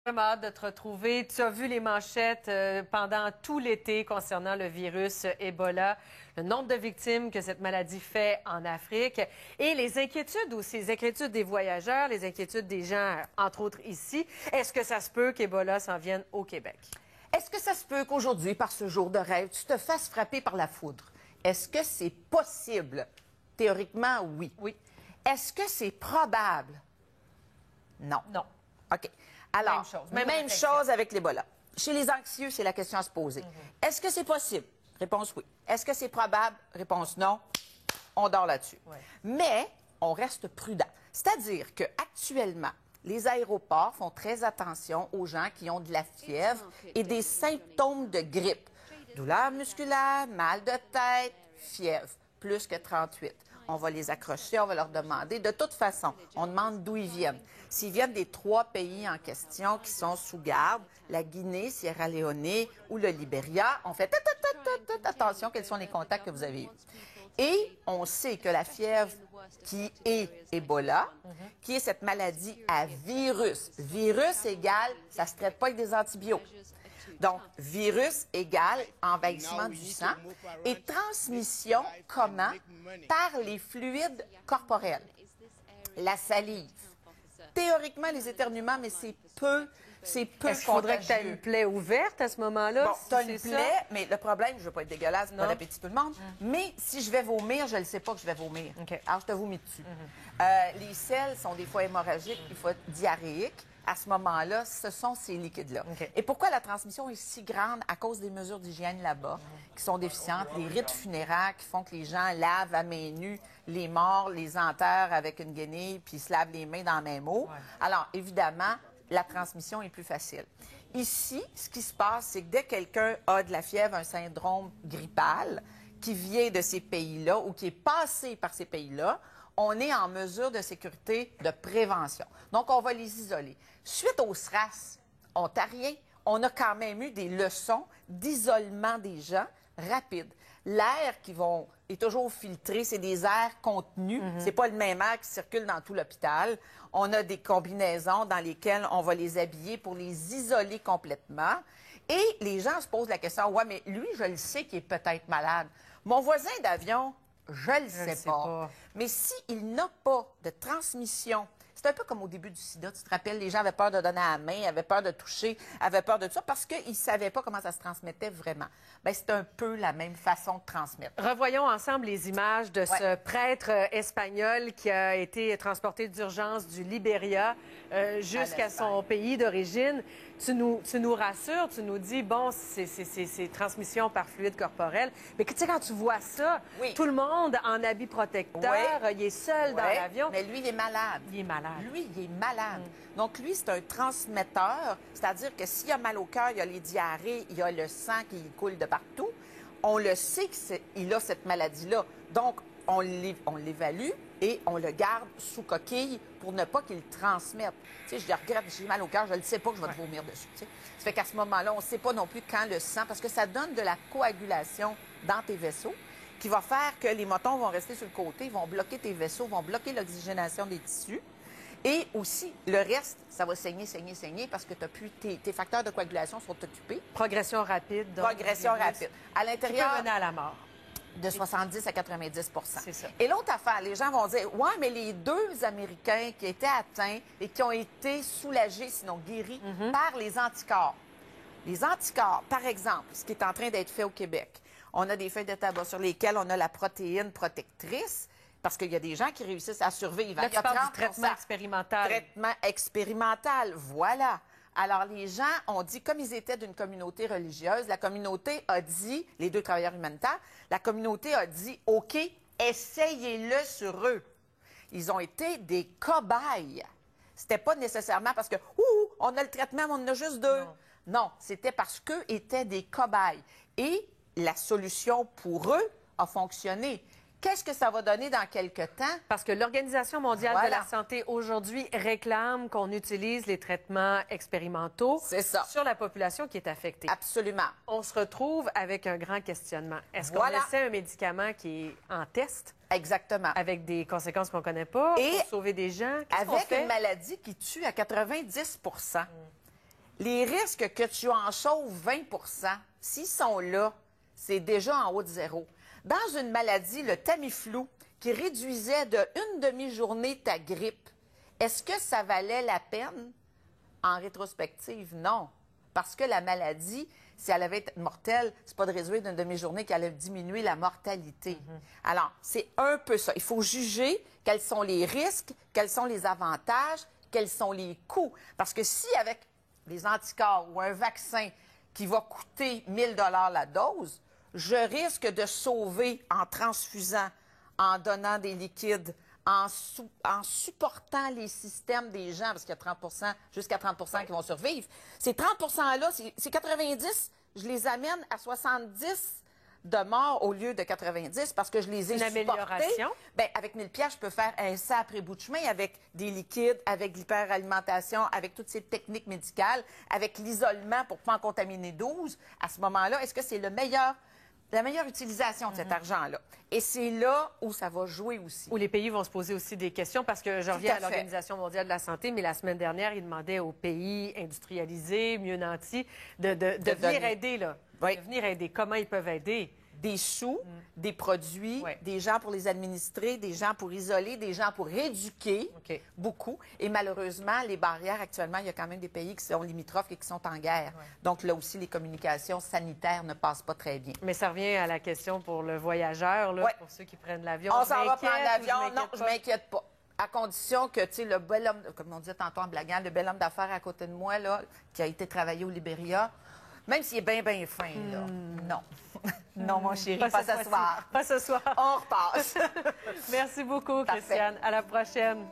Vraiment hâte de te retrouver. Tu as vu les manchettes pendant tout l'été concernant le virus Ebola, le nombre de victimes que cette maladie fait en Afrique et les inquiétudes aussi, les inquiétudes des voyageurs, les inquiétudes des gens, entre autres ici. Est-ce que ça se peut qu'Ebola s'en vienne au Québec? Est-ce que ça se peut qu'aujourd'hui, par ce jour de rêve, tu te fasses frapper par la foudre? Est-ce que c'est possible? Théoriquement, oui. Oui. Est-ce que c'est probable? Non. Non. OK. Alors, même chose avec l'Ebola. Chez les anxieux, c'est la question à se poser. Est-ce que c'est possible? Réponse oui. Est-ce que c'est probable? Réponse non. On dort là-dessus. Ouais. Mais on reste prudent. C'est-à-dire qu'actuellement, les aéroports font très attention aux gens qui ont de la fièvre et des symptômes de grippe. Douleur musculaire, mal de tête, fièvre, plus que 38. On va les accrocher, on va leur demander. De toute façon, on demande d'où ils viennent. S'ils viennent des 3 pays en question qui sont sous garde, la Guinée, Sierra Leone ou le Libéria, on fait attention, quels sont les contacts que vous avez eus. Et on sait que la fièvre qui est Ebola, qui est cette maladie à virus. Virus égale, ça ne se traite pas avec des antibiotiques. Donc, virus égale envahissement du sang et transmission comment? Par les fluides corporels. La salive. Théoriquement, les éternuements, mais c'est peu Est-ce qu'il faudrait que tu aies une plaie ouverte à ce moment-là? Bon, si tu as c'est une ça? plaie, mais le problème, je ne veux pas être dégueulasse, bon appétit tout le monde, mais si je vais vomir, je ne le sais pas que je vais vomir. OK. Alors, je te vomis dessus. Les selles sont des fois hémorragiques, des fois diarrhéiques. À ce moment-là, ce sont ces liquides-là. OK. Et pourquoi la transmission est si grande? À cause des mesures d'hygiène là-bas, qui sont déficientes, les rites funéraires qui font que les gens lavent à main nue les morts, les enterrent avec une guenille, puis se lavent les mains dans la même eau. Ouais. Alors, évidemment, la transmission est plus facile. Ici, ce qui se passe, c'est que dès que quelqu'un a de la fièvre, un syndrome grippal, qui vient de ces pays-là ou qui est passé par ces pays-là, on est en mesure de sécurité de prévention. Donc, on va les isoler. Suite au SRAS ontarien, on a quand même eu des leçons d'isolement des gens rapides. L'air est toujours filtré, c'est des airs contenus. C'est pas le même air qui circule dans tout l'hôpital. On a des combinaisons dans lesquelles on va les habiller pour les isoler complètement. Et les gens se posent la question, ouais, mais lui, je le sais qu'il est peut-être malade. Mon voisin d'avion, je le sais pas. Mais s'il n'a pas de transmission, c'est un peu comme au début du sida, tu te rappelles, les gens avaient peur de donner à la main, avaient peur de toucher, avaient peur de tout ça parce qu'ils ne savaient pas comment ça se transmettait vraiment. Bien, c'est un peu la même façon de transmettre. Revoyons ensemble les images de ce prêtre espagnol qui a été transporté d'urgence du Libéria jusqu'à son pays d'origine. Tu nous rassures, tu nous dis, bon, c'est transmission par fluide corporel. Mais tu sais, quand tu vois ça, tout le monde en habit protecteur, il est seul dans l'avion. Mais lui, il est malade. Il est malade. Lui, il est malade. Donc, lui, c'est un transmetteur, c'est-à-dire que s'il a mal au cœur, il y a les diarrhées, il y a le sang qui coule de partout. On le sait qu'il a cette maladie-là. Donc, on l'évalue et on le garde sous coquille pour ne pas qu'il transmette. Tu sais, je regrette, j'ai mal au cœur, je ne sais pas que je vais te vomir dessus. Tu sais. Ça fait qu'à ce moment-là, on ne sait pas non plus quand le sang, parce que ça donne de la coagulation dans tes vaisseaux qui va faire que les motons vont rester sur le côté, vont bloquer tes vaisseaux, vont bloquer l'oxygénation des tissus. Et aussi, le reste, ça va saigner parce que tes facteurs de coagulation sont occupés. Progression rapide. Donc, progression rapide. À l'intérieur, qui peut mener à la mort. De 70 à 90 C'est ça. Et l'autre affaire, les gens vont dire, ouais, mais les 2 Américains qui étaient atteints et qui ont été soulagés, sinon guéris, par les anticorps. Les anticorps, par exemple, ce qui est en train d'être fait au Québec, on a des feuilles de tabac sur lesquelles on a la protéine protectrice, parce qu'il y a des gens qui réussissent à survivre. Là, tu parles du traitement expérimental. Traitement expérimental, voilà. Alors, les gens ont dit, comme ils étaient d'une communauté religieuse, la communauté a dit, les 2 travailleurs humanitaires, la communauté a dit, OK, essayez-le sur eux. Ils ont été des cobayes. C'était pas nécessairement parce que, on a le traitement, mais on en a juste 2. Non, c'était parce qu'eux étaient des cobayes. Et la solution pour eux a fonctionné. Qu'est-ce que ça va donner dans quelques temps? Parce que l'Organisation mondiale de la santé aujourd'hui réclame qu'on utilise les traitements expérimentaux sur la population qui est affectée. Absolument. On se retrouve avec un grand questionnement. Est-ce qu'on essaie un médicament qui est en test? Exactement. Avec des conséquences qu'on ne connaît pas, pour sauver des gens? Avec une maladie qui tue à 90 %. les risques que tu en sauves 20 s'ils sont là, c'est déjà en haut de zéro. Dans une maladie, le Tamiflu, qui réduisait de une demi-journée ta grippe, est-ce que ça valait la peine? En rétrospective, non. Parce que la maladie, si elle avait été mortelle, c'est pas de réduire d'une demi-journée qu'elle allait diminuer la mortalité. Alors, c'est un peu ça. Il faut juger quels sont les risques, quels sont les avantages, quels sont les coûts. Parce que si avec des anticorps ou un vaccin qui va coûter 1 000 $ la dose, je risque de sauver en transfusant, en donnant des liquides, en supportant les systèmes des gens, parce qu'il y a 30 jusqu'à 30 qui vont survivre. Ces 30 %-là, ces 90, je les amène à 70 de morts au lieu de 90 parce que je les ai supportés. Amélioration. Bien, avec 1000 pièces, je peux faire un sacré bout de chemin avec des liquides, avec l'hyperalimentation, avec toutes ces techniques médicales, avec l'isolement pour ne pas en contaminer 12. À ce moment-là, est-ce que c'est la meilleure utilisation de cet argent-là? Et c'est là où ça va jouer aussi. Où les pays vont se poser aussi des questions, parce que je reviens à l'Organisation mondiale de la santé, mais la semaine dernière, ils demandaient aux pays industrialisés, mieux nantis, de venir aider, là. Oui. De venir aider. Comment ils peuvent aider? Des sous, des produits, des gens pour les administrer, des gens pour isoler, des gens pour éduquer, beaucoup. Et malheureusement, les barrières, actuellement, il y a quand même des pays qui sont limitrophes et qui sont en guerre. Donc là aussi, les communications sanitaires ne passent pas très bien. Mais ça revient à la question pour le voyageur, là, pour ceux qui prennent l'avion. On s'en va prendre l'avion. Non, je m'inquiète pas. À condition que, tu sais, le bel homme, comme on disait tantôt en blaguant, le bel homme d'affaires à côté de moi, là, qui a été travaillé au Libéria, même s'il est bien, bien fin, là. Non. Non, mon chéri, pas ce soir. Pas ce soir. On repasse. Merci beaucoup, Christiane. À la prochaine.